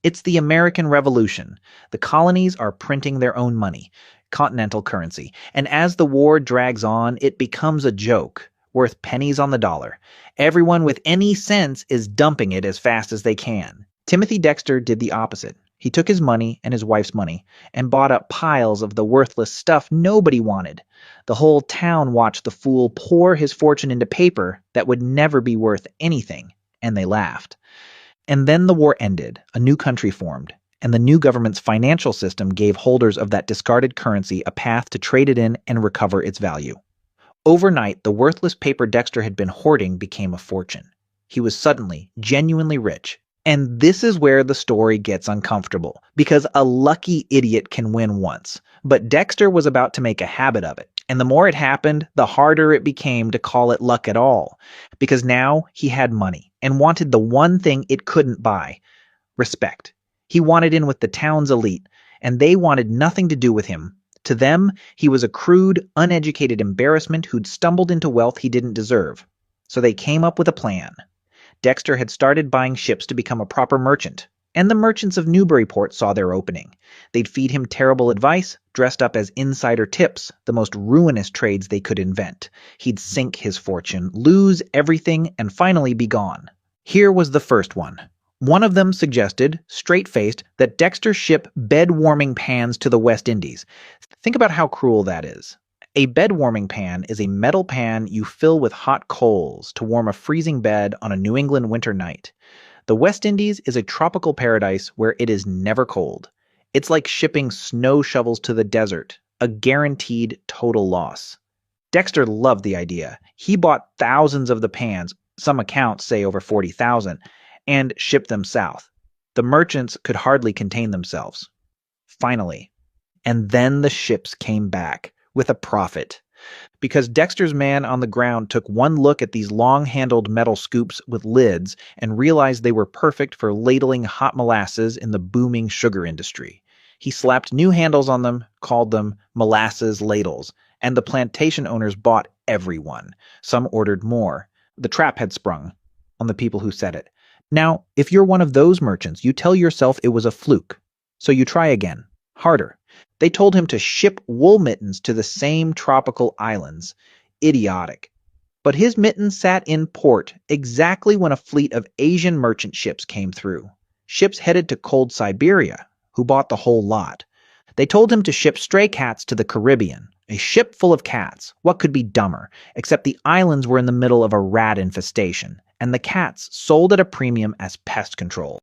It's the American Revolution. The colonies are printing their own money, continental currency, and as the war drags on, it becomes a joke, worth pennies on the dollar. Everyone with any sense is dumping it as fast as they can. Timothy Dexter did the opposite. He took his money and his wife's money and bought up piles of the worthless stuff nobody wanted. The whole town watched the fool pour his fortune into paper that would never be worth anything, and they laughed. And then the war ended, a new country formed, and the new government's financial system gave holders of that discarded currency a path to trade it in and recover its value. Overnight, the worthless paper Dexter had been hoarding became a fortune. He was suddenly, genuinely rich. And this is where the story gets uncomfortable, because a lucky idiot can win once. But Dexter was about to make a habit of it, and the more it happened, the harder it became to call it luck at all, because now he had money and wanted the one thing it couldn't buy: respect. He wanted in with the town's elite, and they wanted nothing to do with him. To them, he was a crude, uneducated embarrassment who'd stumbled into wealth he didn't deserve. So they came up with a plan. Dexter had started buying ships to become a proper merchant, and the merchants of Newburyport saw their opening. They'd feed him terrible advice, dressed up as insider tips, the most ruinous trades they could invent. He'd sink his fortune, lose everything, and finally be gone. Here was the first one. One of them suggested, straight-faced, that Dexter ship bed-warming pans to the West Indies. Think about how cruel that is. A bed-warming pan is a metal pan you fill with hot coals to warm a freezing bed on a New England winter night. The West Indies is a tropical paradise where it is never cold. It's like shipping snow shovels to the desert, a guaranteed total loss. Dexter loved the idea. He bought thousands of the pans, some accounts say over 40,000, and shipped them south. The merchants could hardly contain themselves. Finally. And then the ships came back. With a profit. Because Dexter's man on the ground took one look at these long-handled metal scoops with lids and realized they were perfect for ladling hot molasses in the booming sugar industry. He slapped new handles on them, called them molasses ladles, and the plantation owners bought every one. Some ordered more. The trap had sprung on the people who said it. Now, if you're one of those merchants, you tell yourself it was a fluke. So you try again. Harder. They told him to ship wool mittens to the same tropical islands. Idiotic. But his mittens sat in port exactly when a fleet of Asian merchant ships came through. Ships headed to cold Siberia, who bought the whole lot. They told him to ship stray cats to the Caribbean. A ship full of cats. What could be dumber? Except the islands were in the middle of a rat infestation, and the cats sold at a premium as pest control.